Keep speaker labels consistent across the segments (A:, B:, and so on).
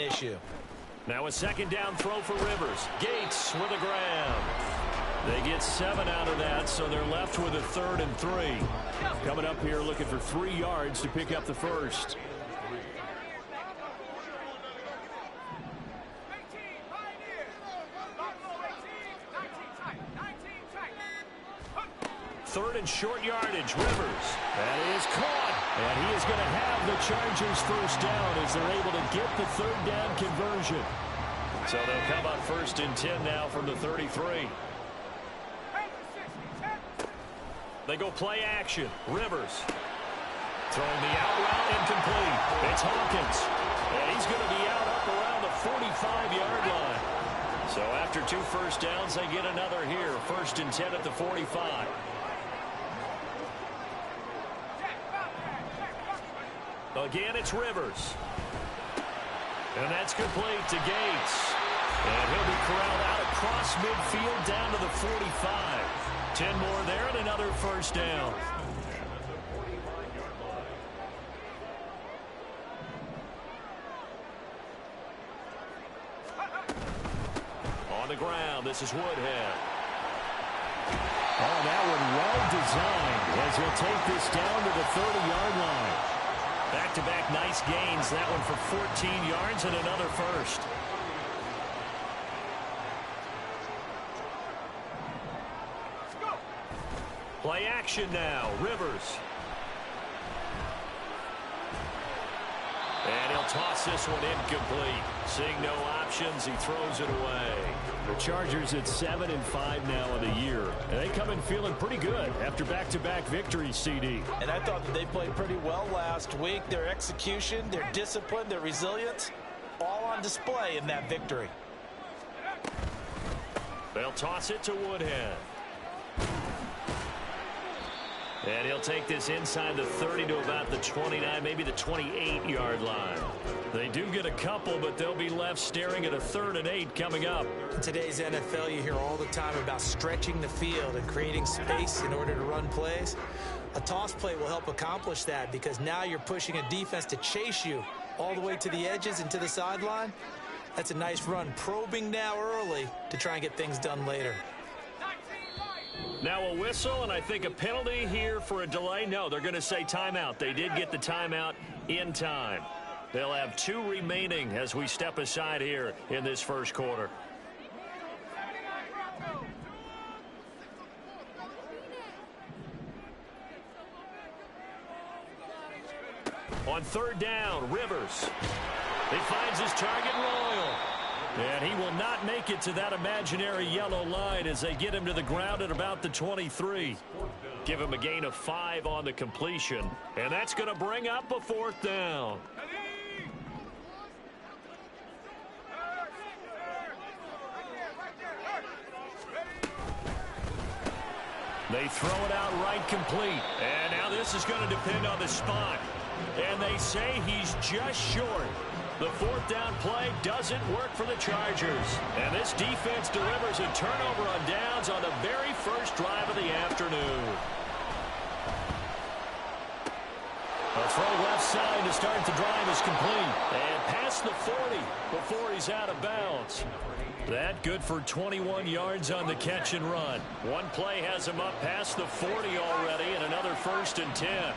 A: issue.
B: Now a second down throw for Rivers. Gates with a grab. They get 7 out of that, so they're left with a 3rd and 3. Coming up here looking for 3 yards to pick up the first. Third and short yardage, Rivers. That is caught. And he is going to have the Chargers first down as they're able to get the 3rd down conversion. So they'll come up 1st and 10 now from the 33. They go play action. Rivers throwing the out route incomplete. It's Hawkins. And he's going to be out up around the 45-yard line. So after 2 first downs, they get another here. 1st and 10 at the 45. Again, it's Rivers. And that's complete to Gates. And he'll be corralled out across midfield down to the 45. 10 more there and another first down. On the ground, this is Woodhead. Oh, that one well designed as he'll take this down to the 30-yard line. Back-to-back nice gains. That one for 14 yards and another first. Play action now. Rivers. And he'll toss this one incomplete. Seeing no options, he throws it away. The Chargers at 7-5 now in the year. And they come in feeling pretty good after back-to-back victories, CD.
A: And I thought that they played pretty well last week. Their execution, their discipline, their resilience, all on display in that victory.
B: They'll toss it to Woodhead. And he'll take this inside the 30 to about the 29, maybe the 28-yard line. They do get a couple, but they'll be left staring at a 3rd and 8 coming up.
A: In today's NFL, you hear all the time about stretching the field and creating space in order to run plays. A toss play will help accomplish that because now you're pushing a defense to chase you all the way to the edges and to the sideline. That's a nice run, probing now early to try and get things done later.
B: Now a whistle, and I think a penalty here for a delay. No, they're going to say timeout. They did get the timeout in time. They'll have 2 remaining as we step aside here in this first quarter. On 3rd down, Rivers. He finds his target, Royal. And he will not make it to that imaginary yellow line as they get him to the ground at about the 23. Give him a gain of 5 on the completion. And that's going to bring up a 4th down. They throw it out right complete. And now this is going to depend on the spot. And they say he's just short. The 4th down play doesn't work for the Chargers. And this defense delivers a turnover on downs on the very first drive of the afternoon. A throw left side to start the drive is complete. And past the 40 before he's out of bounds. That good for 21 yards on the catch and run. One play has him up past the 40 already and another 1st and 10.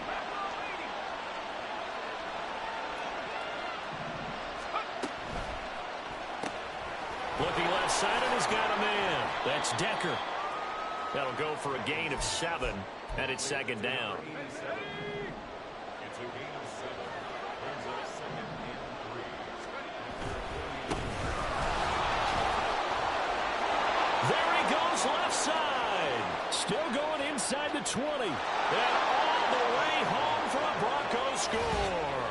B: Looking left side, and he's got a man. That's Decker. That'll go for a gain of 7, and it's 2nd down. There he goes left side. Still going inside the 20. And all the way home for a Broncos score.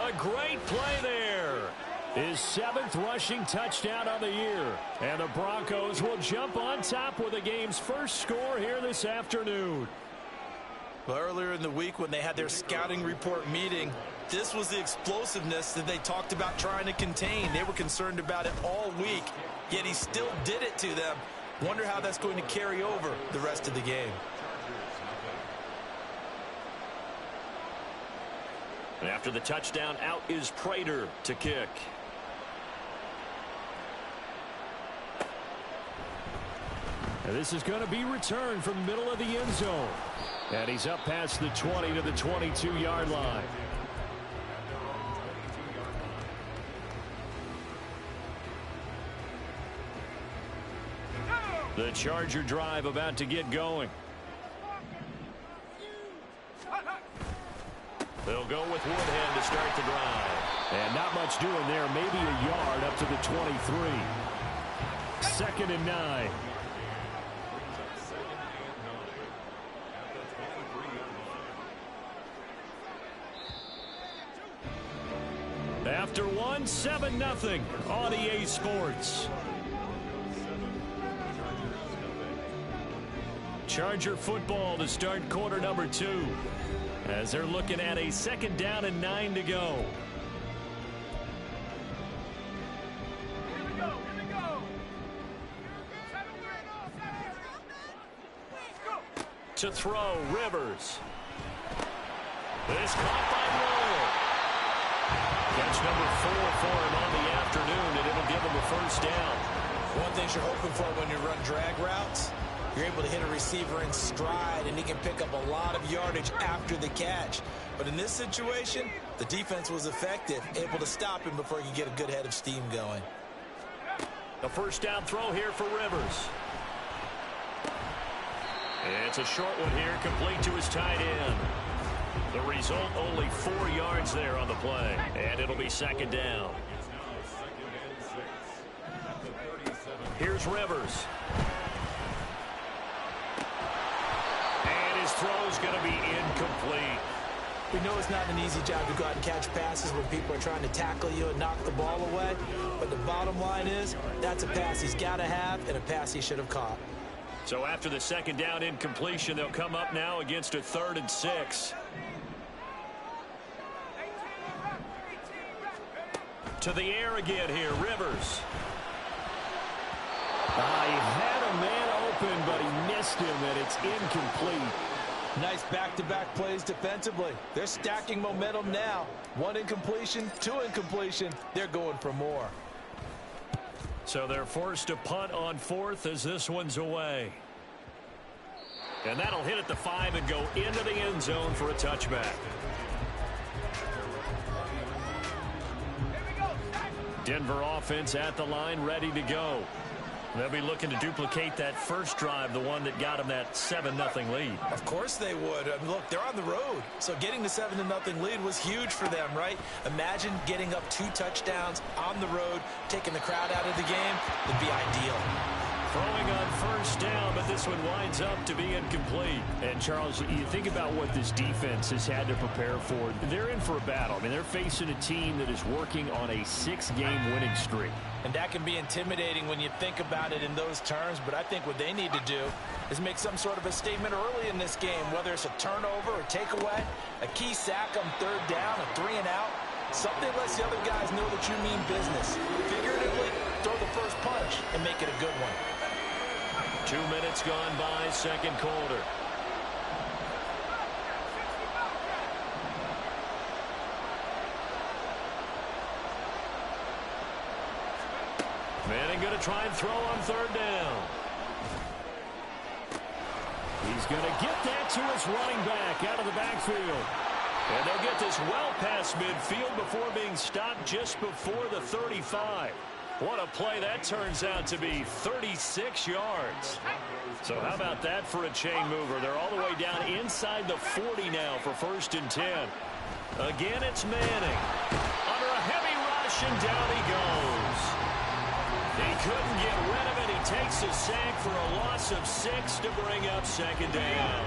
B: A great play there. His 7th rushing touchdown of the year. And the Broncos will jump on top with the game's first score here this afternoon.
A: Well, earlier in the week when they had their scouting report meeting, this was the explosiveness that they talked about trying to contain. They were concerned about it all week, yet he still did it to them. Wonder how that's going to carry over the rest of the game.
B: And after the touchdown, out is Prater to kick. And this is going to be returned from the middle of the end zone. And he's up past the 20 to the 22-yard line. The Charger drive about to get going. They'll go with Woodhead to start the drive. And not much doing there. Maybe a yard up to the 23. 2nd and 9. After one, 7-0 on EA Sports. Charger football to start quarter number 2. As they're looking at a 2nd down and 9 to go. To throw, Rivers. This caught by Moore. Catch number 4 for him on the afternoon, and it'll give him a 1st down.
A: One thing you're hoping for when you run drag routes, you're able to hit a receiver in stride, and he can pick up a lot of yardage after the catch. But in this situation, the defense was effective, able to stop him before he could get a good head of steam going.
B: A 1st down throw here for Rivers. It's a short one here, complete to his tight end. The result, only 4 yards there on the play. And it'll be 2nd down. Here's Rivers. And his throw's going to be incomplete.
A: We know it's not an easy job to go out and catch passes when people are trying to tackle you and knock the ball away. But the bottom line is, that's a pass he's got to have and a pass he should have caught.
B: So after the 2nd down incompletion, they'll come up now against a 3rd and 6. To the air again here, Rivers. He had a man open, but he missed him, and it's incomplete.
A: Nice back-to-back plays defensively. They're stacking momentum now. 1 incompletion, 2 incompletion. They're going for more.
B: So they're forced to punt on 4th as this one's away. And that'll hit at the 5 and go into the end zone for a touchback. Denver offense at the line, ready to go. They'll be looking to duplicate that first drive, the one that got them that 7-0 lead.
A: Of course they would. I mean, look, they're on the road. So getting the 7-0 lead was huge for them, right? Imagine getting up 2 touchdowns on the road, taking the crowd out of the game. It'd be ideal.
B: Throwing on 1st down, but this one winds up to be incomplete. And, Charles, you think about what this defense has had to prepare for. They're in for a battle. I mean, they're facing a team that is working on a 6-game winning streak.
A: And that can be intimidating when you think about it in those terms. But I think what they need to do is make some sort of a statement early in this game, whether it's a turnover or takeaway, a key sack on 3rd down, a 3 and out. Something lets the other guys know that you mean business. Figuratively, throw the first punch and make it a good one.
B: 2 minutes gone by, 2nd quarter. Manning going to try and throw on 3rd down. He's going to get that to his running back out of the backfield. And they'll get this well past midfield before being stopped just before the 35. What a play that turns out to be, 36 yards. So how about that for a chain mover? They're all the way down inside the 40 now for 1st and 10. Again, it's Manning. Under a heavy rush, and down he goes. He couldn't get rid of it. He takes a sack for a loss of 6 to bring up 2nd down.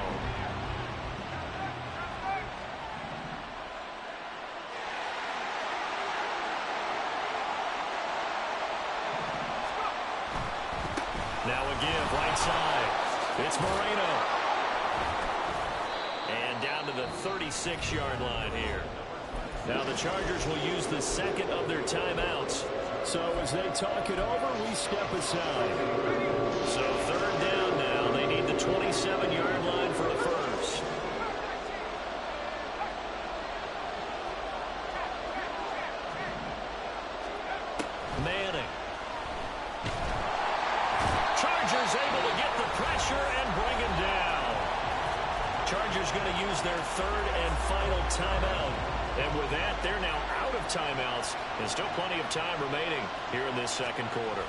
B: Now again, right side. It's Moreno. And down to the 36-yard line here. Now the Chargers will use the 2nd of their timeouts. So as they talk it over, we step aside. So 3rd down now. They need the 27-yard line for a 1st. Manning. Chargers able to get the use their third and final timeout. And with that, they're now out of timeouts. There's still plenty of time remaining here in this second quarter.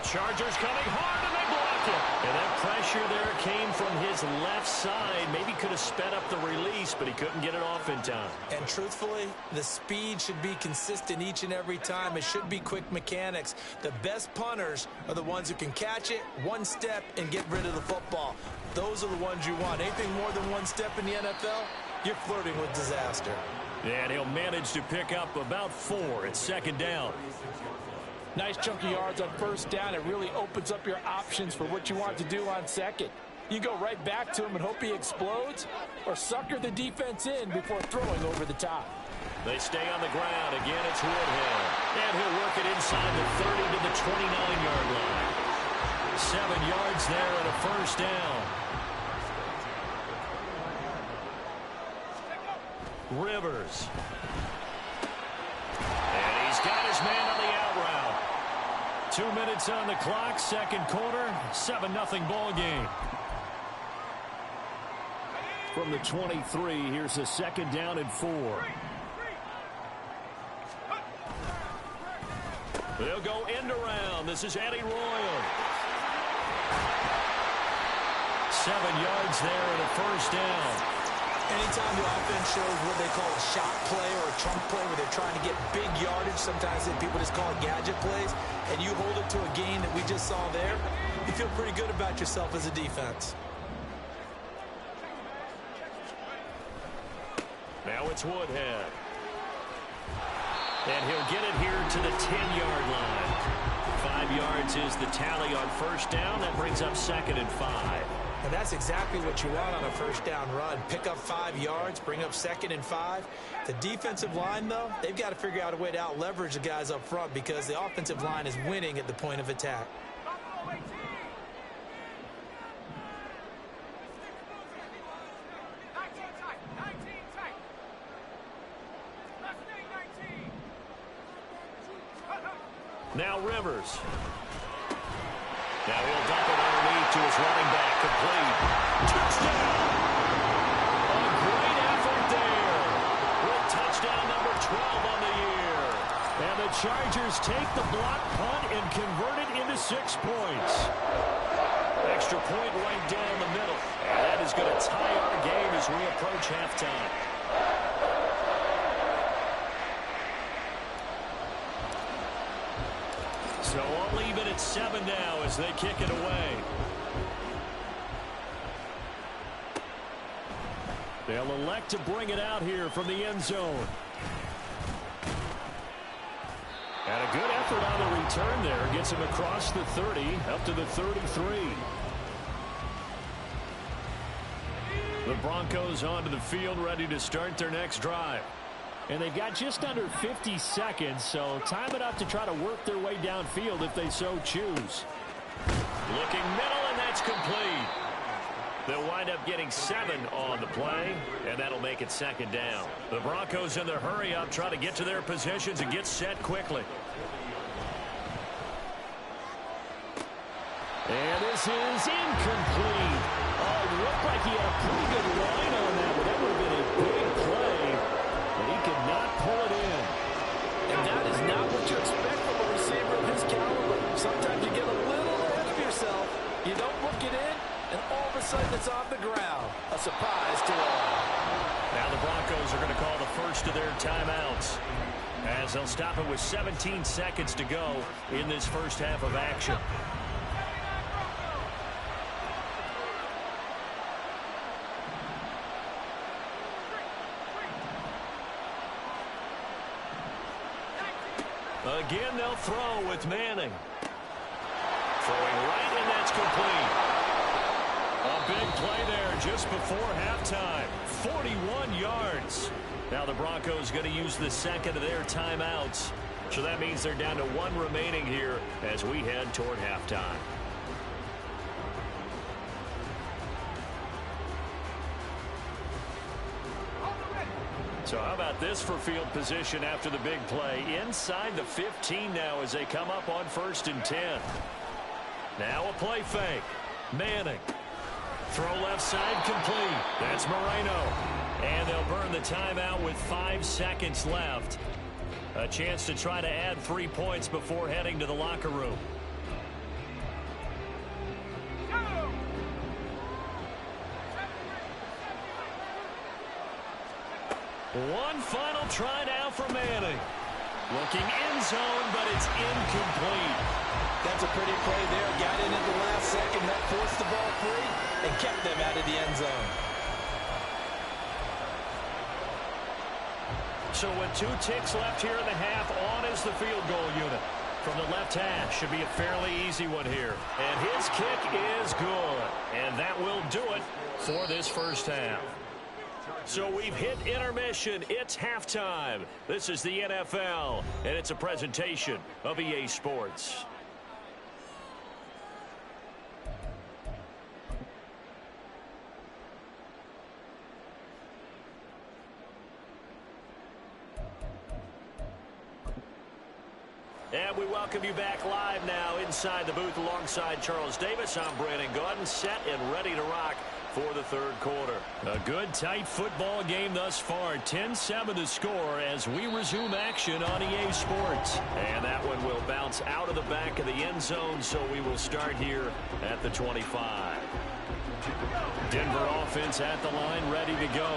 B: Chargers coming hard, and they block it. And that pressure there came from his left side. Maybe could have sped up the release, but he couldn't get it off in time.
A: And truthfully, the speed should be consistent each and every time. It should be quick mechanics. The best punters are the ones who can catch it one step and get rid of the football. Those are the ones you want. Anything more than one step in the NFL, you're flirting with disaster.
B: And he'll manage to pick up about 4 at second down.
C: Nice chunk of yards on first down. It really opens up your options for what you want to do on second. You go right back to him and hope he explodes, or sucker the defense in before throwing over the top.
B: They stay on the ground. Again, it's Woodhead. And he'll work it inside the 30 to the 29-yard line. 7 yards there and a first down. Rivers. And he's got his man on the out route. 2 minutes on the clock, second quarter, 7-0 ball game. From the 23, here's a second down and 4. They'll go end around. This is Eddie Royal. 7 yards there and a first down.
A: Anytime the offense shows what they call a shot play or a chunk play where they're trying to get big yardage, sometimes people just call it gadget plays, and you hold it to a gain that we just saw there, you feel pretty good about yourself as a defense.
B: Now it's Woodhead. And he'll get it here to the 10-yard line. 5 yards is the tally on first down. That brings up second and 5.
A: And that's exactly what you want on a first down run. Pick up 5 yards, bring up second and 5. The defensive line, though, they've got to figure out a way to out-leverage the guys up front because the offensive line is winning at the point of attack.
B: Now Rivers. Now he'll dump it underneath to his running back. Complete. Touchdown! A great effort there. With touchdown number 12 on the year. And the Chargers take the block punt and convert it into 6 points. Extra point right down the middle. And that is going to tie our game as we approach halftime. So I'll leave it at 7 now as they kick it away. They'll elect to bring it out here from the end zone. And a good effort on the return there. Gets him across the 30, up to the 33. The Broncos onto the field, ready to start their next drive. And they've got just under 50 seconds, so time it up to try to work their way downfield if they so choose. Looking middle, and that's complete. They'll wind up getting 7 on the play, and that'll make it second down. The Broncos in the hurry-up try to get to their positions and get set quickly. And this is incomplete. Oh, it looked like he had a pretty good line on that, but that would have been a big play. But he could not pull it in.
C: And that is not what you expect from a receiver of his caliber. Sometimes you get a little ahead of yourself. You don't look it in, and all of a sudden it's off the ground. A surprise to all.
B: Now the Broncos are going to call the first of their timeouts, as they'll stop it with 17 seconds to go in this first half of action. Again, they'll throw with Manning. Throwing right, and that's complete. A big play there just before halftime. 41 yards. Now the Broncos going to use the second of their timeouts. So that means they're down to 1 remaining here as we head toward halftime. So how about this for field position after the big play? Inside the 15 now as they come up on 1st and 10. Now a play fake. Manning Throw left side complete. That's Moreno. And they'll burn the timeout with 5 seconds left. A chance to try to add 3 points before heading to the locker room. One final try now for Manning. Looking end zone, but it's incomplete.
C: That's a pretty play there. Got in at the last second. That forced the ball free and kept them out of the end zone.
B: So with 2 ticks left here in the half, on is the field goal unit. From the left hash, should be a fairly easy one here. And his kick is good. And that will do it for this first half. So we've hit intermission. It's halftime. This is the NFL, and it's a presentation of EA Sports. And we welcome you back live now inside the booth alongside Charles Davis. I'm Brandon Gaudin, set and ready to rock for the third quarter. A good, tight football game thus far. 10-7 to score as we resume action on EA Sports. And that one will bounce out of the back of the end zone, so we will start here at the 25. Denver offense at the line, ready to go.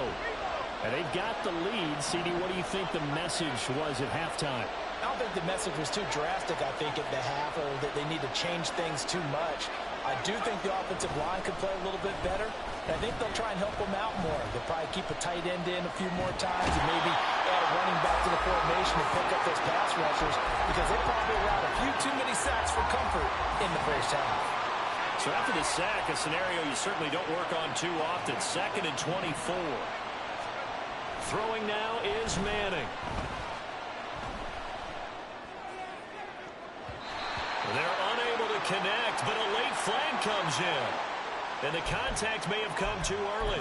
D: And they've got the lead. CD, what do you think the message was at halftime?
C: I don't think the message was too drastic, I think, at the half, or that they need to change things too much. I do think the offensive line could play a little bit better, and I think they'll try and help them out more. They'll probably keep a tight end in a few more times and maybe add a running back to the formation and pick up those pass rushers, because they probably allowed a few too many sacks for comfort in the first half.
B: So after the sack, a scenario you certainly don't work on too often. 2nd and 24. Throwing now is Manning. They're unable to connect, but a late flag comes in. And the contact may have come too early.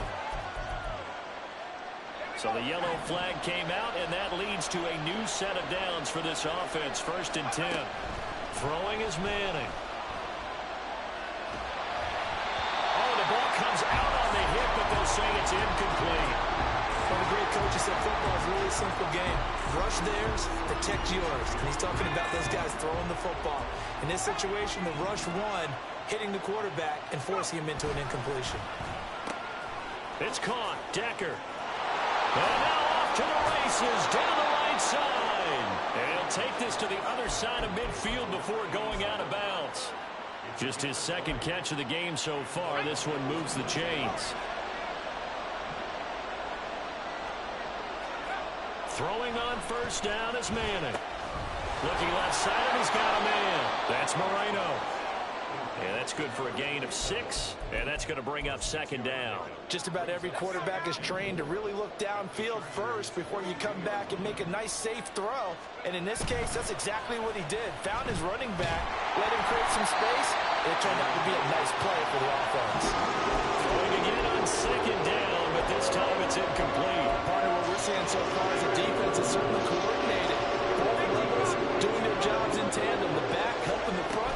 B: So the yellow flag came out, and that leads to a new set of downs for this offense. 1st and 10. Throwing is Manning. Oh, the ball comes out on the hit, but they'll say it's incomplete.
A: One of the great coaches said football is a really simple game. Rush theirs, protect yours. And he's talking about those guys throwing the football. In this situation, the rush one, hitting the quarterback and forcing him into an incompletion.
B: It's caught. Decker. And now off to the races down the right side. And he'll take this to the other side of midfield before going out of bounds. Just his 2nd catch of the game so far. This one moves the chains. Throwing on 1st down is Manning. Looking left side, and he's got a man. That's Moreno. And that's good for a gain of 6, and that's going to bring up 2nd down.
C: Just about every quarterback is trained to really look downfield first before you come back and make a nice, safe throw. And in this case, that's exactly what he did. Found his running back, let him create some space, and it turned out to be a nice play for the offense.
B: Throwing again on 2nd down, but this time it's incomplete.
C: Part of what we're seeing so far is the defense is certainly coordinated. Both levels doing their jobs in tandem. The back helping the front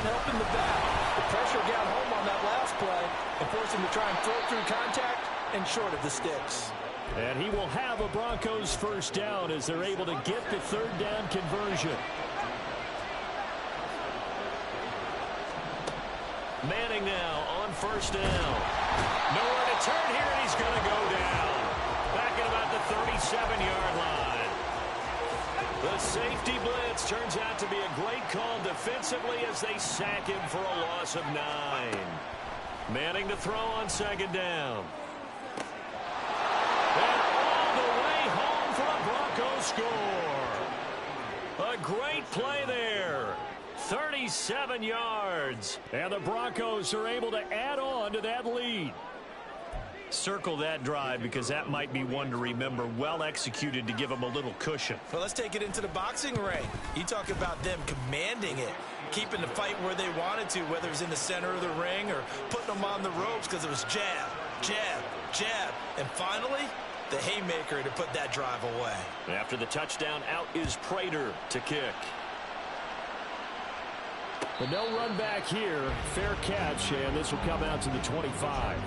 C: helping the back. The pressure got home on that last play and forced him to try and throw through contact and short of the sticks.
D: And he will have a Broncos 1st down as they're able to get the 3rd down conversion.
B: Manning now on 1st down. Nowhere to turn here, and he's going to go down. Back at about the 37-yard line. The safety blitz turns out to be a great call defensively as they sack him for a loss of 9. Manning to throw on 2nd down. And all the way home for a Broncos score. A great play there. 37 yards. And the Broncos are able to add on to that lead. Circle that drive because that might be one to remember. Well executed to give them a little cushion.
C: Well, let's take it into the boxing ring. You talk about them commanding it, keeping the fight where they wanted to, whether it was in the center of the ring or putting them on the ropes because it was jab, jab, jab. And finally, the haymaker to put that drive away.
B: After the touchdown, out is Prater to kick.
D: But no run back here. Fair catch, and this will come out to the 25.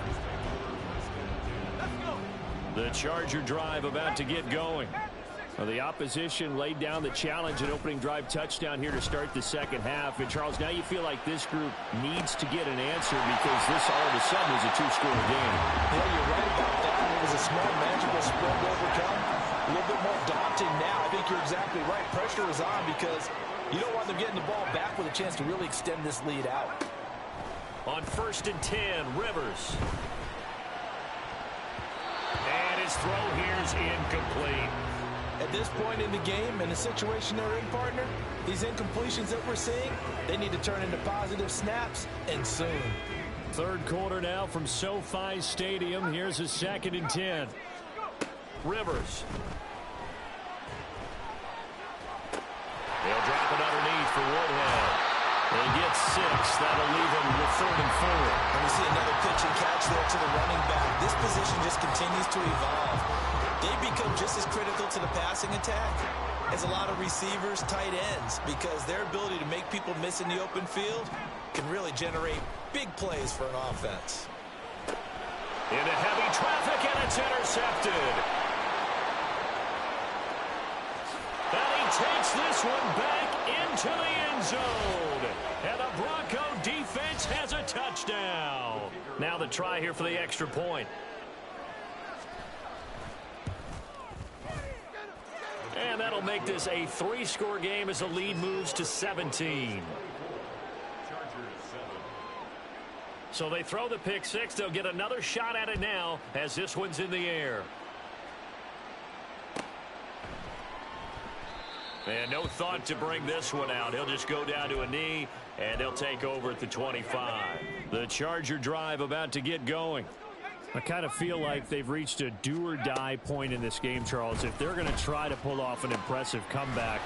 D: The Charger drive about to get going. Well, the opposition laid down the challenge and opening drive touchdown here to start the second half. And, Charles, now you feel like this group needs to get an answer because this all of a sudden is a two-score game.
C: Yeah, you're right about that. It was a small, manageable spread to overcome. A little bit more daunting now. I think you're exactly right. Pressure is on because you don't want them getting the ball back with a chance to really extend this lead out.
D: On 1st and 10, Rivers. And his throw here is incomplete.
C: At this point in the game, in the situation they're in, partner, these incompletions that we're seeing, they need to turn into positive snaps, and soon.
D: Third quarter now from SoFi Stadium. Here's a 2nd and 10. Rivers. They'll drop it underneath for Woodhead. They get 6. That'll leave them with 3rd and 4.
A: And we see another pitch and catch there to the running back. This position just continues to evolve. They become just as critical to the passing attack as a lot of receivers, tight ends, because their ability to make people miss in the open field can really generate big plays for an offense.
D: Into heavy traffic, and it's intercepted. And he takes this one back into the end zone. And the Bronco defense has a touchdown. Now the try here for the extra point. And that'll make this a 3-score game as the lead moves to 17. So they throw the pick 6. They'll get another shot at it now as this one's in the air. And no thought to bring this one out. He'll just go down to a knee, and they'll take over at the 25. The Charger drive about to get going. I kind of feel like they've reached a do-or-die point in this game, Charles. If they're going to try to pull off an impressive comeback,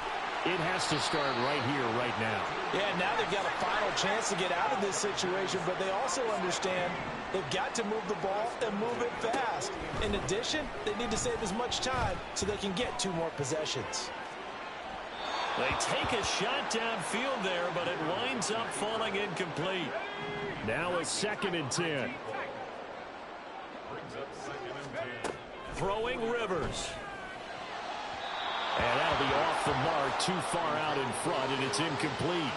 D: it has to start right here, right now.
C: Yeah, now they've got a final chance to get out of this situation, but they also understand they've got to move the ball and move it fast. In addition, they need to save as much time so they can get 2 more possessions.
D: They take a shot downfield there, but it winds up falling incomplete. Now a 2nd and 10. Throwing Rivers. And that'll be off the mark, too far out in front, and it's incomplete.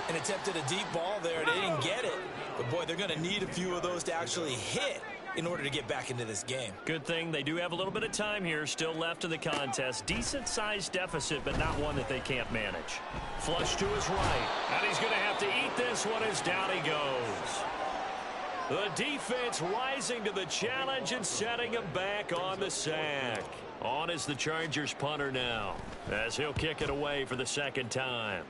A: An attempt at a deep ball there. They didn't get it. But, boy, they're going to need a few of those to actually hit in order to get back into this game.
D: Good thing they do have a little bit of time here still left in the contest. Decent-sized deficit, but not one that they can't manage. Flush to his right. And he's going to have to eat this one as down he goes. The defense rising to the challenge and setting him back on the sack. On is the Chargers punter now, as he'll kick it away for the 2nd time.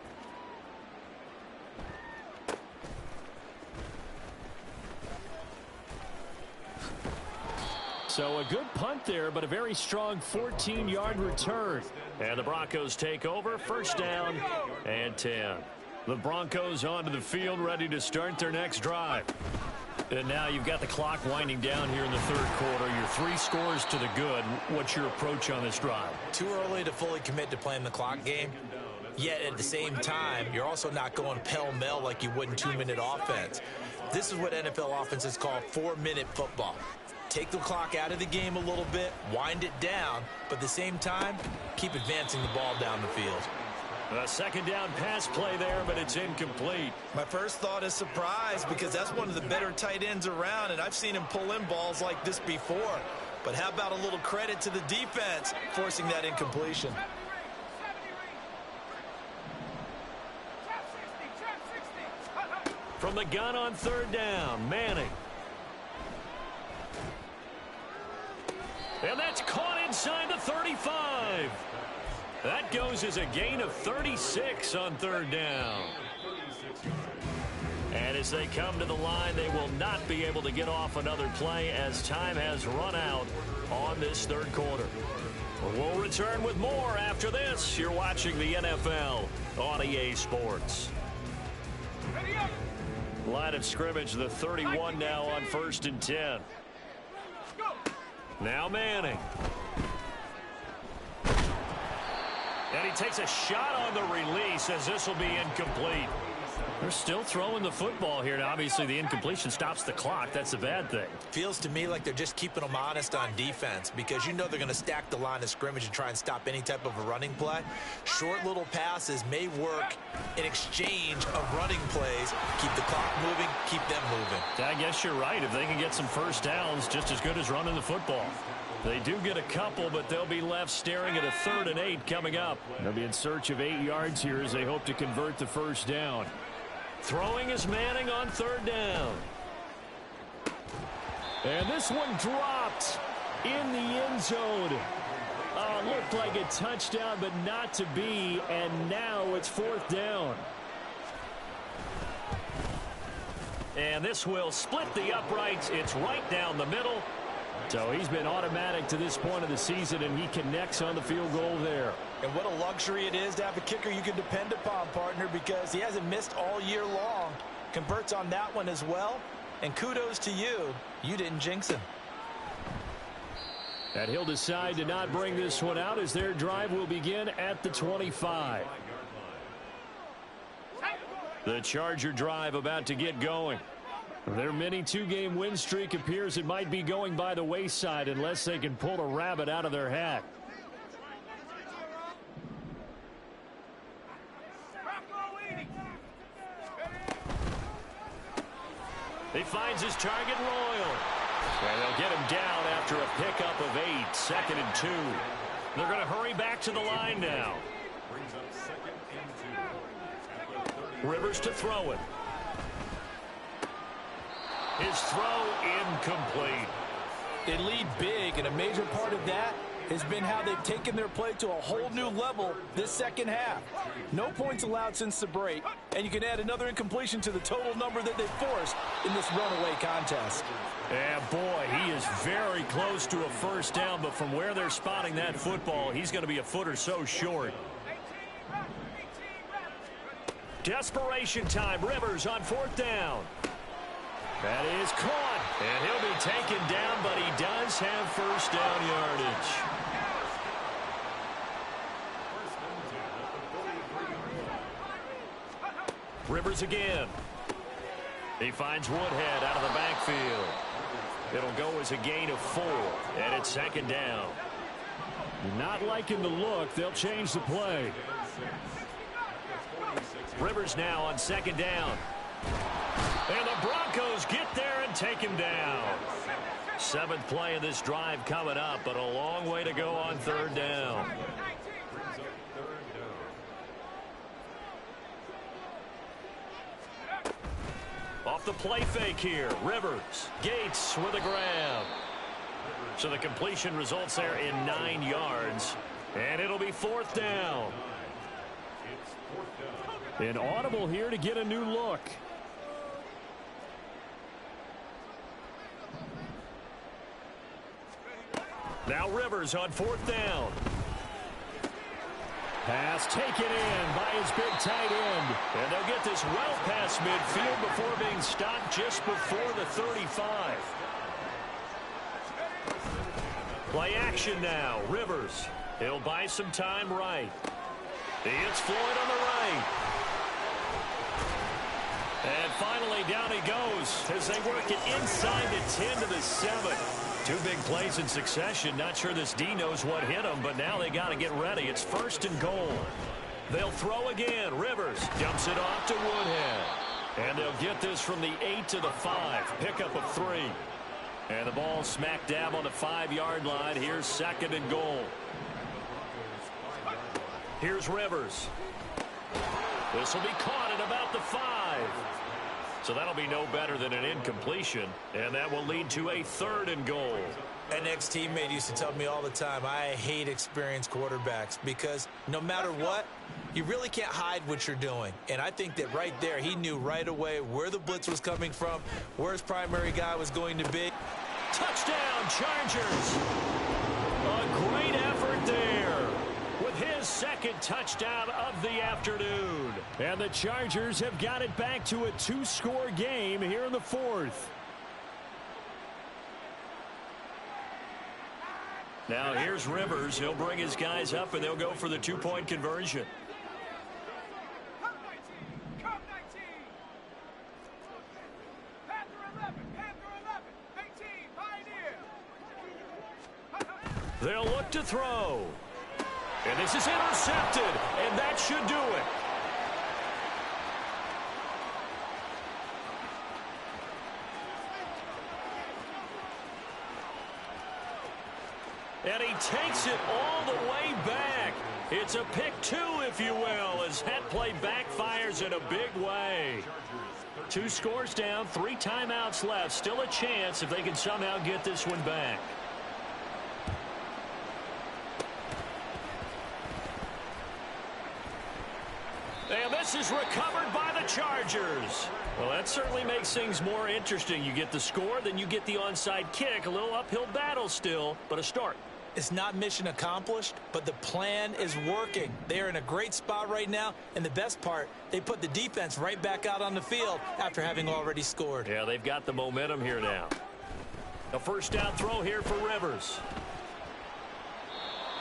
D: So a good punt there, but a very strong 14-yard return. And the Broncos take over, 1st down and 10. The Broncos onto the field, ready to start their next drive. And now you've got the clock winding down here in the 3rd quarter. You're 3 scores to the good. What's your approach on this drive?
A: Too early to fully commit to playing the clock game. Yet at the same time, you're also not going pell-mell like you would in 2-minute offense. This is what NFL offenses call 4-minute football. Take the clock out of the game a little bit, wind it down, but at the same time, keep advancing the ball down the field.
D: A 2nd down pass play there, but it's incomplete.
A: My first thought is surprise because that's one of the better tight ends around, and I've seen him pull in balls like this before. But how about a little credit to the defense forcing that incompletion?
D: From the gun on 3rd down, Manning. And that's caught inside the 35. That goes as a gain of 36 on 3rd down. And as they come to the line, they will not be able to get off another play as time has run out on this 3rd quarter. We'll return with more after this. You're watching the NFL on EA Sports. Line of scrimmage, the 31 now on 1st and 10. Now Manning. And he takes a shot on the release as this will be incomplete. They're still throwing the football here. Now, obviously, the incompletion stops the clock. That's a bad thing.
A: Feels to me like they're just keeping them honest on defense because you know they're going to stack the line of scrimmage and try and stop any type of a running play. Short little passes may work in exchange of running plays. Keep the clock moving, keep them moving.
D: I guess you're right. If they can get some first downs, just as good as running the football. They do get a couple, but they'll be left staring at a 3rd and 8 coming up. They'll be in search of 8 yards here as they hope to convert the first down. Throwing is Manning on 3rd down.
B: And this one dropped in the end zone. Looked like a touchdown, but not to be. And now it's 4th down.
D: And this will split the uprights. It's right down the middle.
B: So he's been automatic to this point of the season, and he connects on the field goal there.
C: And what a luxury it is to have a kicker you can depend upon, partner, because he hasn't missed all year long. Converts on that one as well. And kudos to you. You didn't jinx him.
B: And he'll decide to not bring this one out as their drive will begin at the 25. The Charger drive about to get going. Their mini 2-game win streak appears it might be going by the wayside unless they can pull a rabbit out of their hat.
D: He finds his target, Royal. And they'll get him down after a pickup of 8, 2nd and 2. They're going to hurry back to the line now. Rivers to throw it. His throw incomplete.
C: They lead big, and a major part of that has been how they've taken their play to a whole new level this second half. No points allowed since the break, and you can add another incompletion to the total number that they've forced in this runaway contest.
D: And boy, he is very close to a first down, but from where they're spotting that football, he's going to be a foot or so short. Desperation time. Rivers on 4th down. That is caught, and he'll be taken down, but he does have first down yardage. Rivers again. He finds Woodhead out of the backfield. It'll go as a gain of 4, and it's 2nd down.
B: Not liking the look. They'll change the play.
D: Rivers now on 2nd down. And the Broncos get there and take him down. 7th play of this drive coming up, but a long way to go on 3rd down. Off the play fake here. Rivers. Gates with a grab. So the completion results there in 9 yards. And it'll be 4th down.
B: An audible here to get a new look.
D: Now Rivers on 4th down.
B: Pass taken in by his big tight end.
D: And they'll get this well past midfield before being stopped just before the 35. Play action now. Rivers. He'll buy some time right. It's Floyd on the right. And finally down he goes as they work it inside the 10 to the 7. 2 big plays in succession. Not sure this D knows what hit him, but now they got to get ready. It's 1st and goal. They'll throw again. Rivers dumps it off to Woodhead. And they'll get this from the 8 to the 5. Pickup of 3. And the ball smack dab on the 5-yard line. Here's 2nd and goal. Here's Rivers. This will be caught at about the 5. So that'll be no better than an incompletion, and that will lead to a 3rd and goal.
A: An ex-teammate used to tell me all the time, I hate experienced quarterbacks because no matter what, you really can't hide what you're doing. And I think that right there, he knew right away where the blitz was coming from, where his primary guy was going to be.
D: Touchdown, Chargers. A great effort there with his 2nd touchdown of the afternoon.
B: And the Chargers have got it back to a 2-score game here in the 4th.
D: Now here's Rivers. He'll bring his guys up, and they'll go for the two-point conversion. They'll look to throw. And this is intercepted, and that should do it. And he takes it all the way back. It's a pick two, if you will, as that play backfires in a big way. 2 scores down, 3 timeouts left. Still a chance if they can somehow get this one back. And this is recovered by the Chargers. Well, that certainly makes things more interesting. You get the score, then you get the onside kick. A little uphill battle still, but a start.
A: It's not mission accomplished, but the plan is working. They are in a great spot right now, and the best part, they put the defense right back out on the field after having already scored.
D: Yeah, they've got the momentum here now. A first down throw here for Rivers.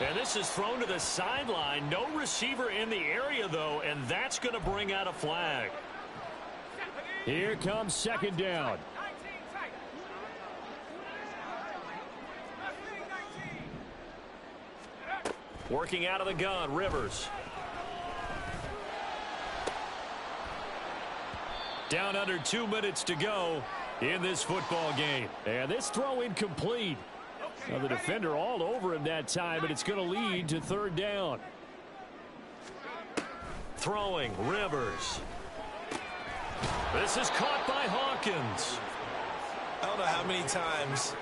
D: And this is thrown to the sideline. No receiver in the area, though, and that's going to bring out a flag.
B: Here comes second down.
D: Working out of the gun, Rivers. Down under 2 minutes to go in this football game.
B: And this throw incomplete. Now the defender all over him that time, but it's going to lead to third down.
D: Throwing, Rivers. This is caught by Hawkins.
A: I don't know how many times,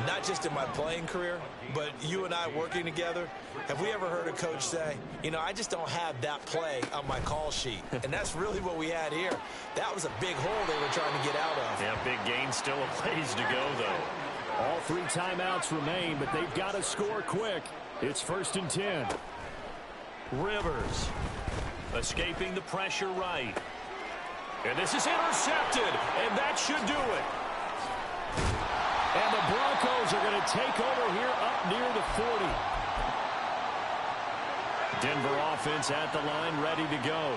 A: not just in my playing career, but you and I working together, have we ever heard a coach say, you know, I just don't have that play on my call sheet. And that's really what we had here. That was a big hole they were trying to get out of.
D: Yeah, big gain, still a ways to go, though.
B: All 3 timeouts remain, but they've got to score quick. It's 1st and 10.
D: Rivers escaping the pressure right. And this is intercepted, and that should do it.
B: And the Broncos are going to take over here up near the 40.
D: Denver offense at the line, ready to go.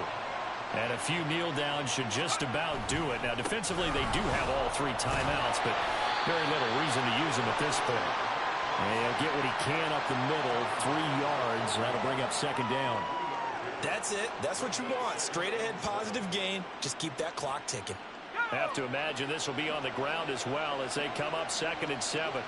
D: And a few kneel downs should just about do it. Now, defensively, they do have all 3 timeouts, but very little reason to use them at this point.
B: And he'll get what he can up the middle, 3 yards. That'll bring up second down.
A: That's it. That's what you want. Straight ahead positive gain. Just keep that clock ticking.
D: Have to imagine this will be on the ground as well as they come up 2nd and 7.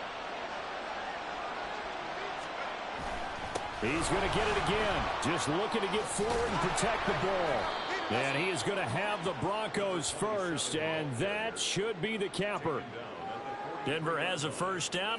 B: He's going to get it again. Just looking to get forward and protect the ball. And he is going to have the Broncos first, and that should be the capper.
D: Denver has a first down.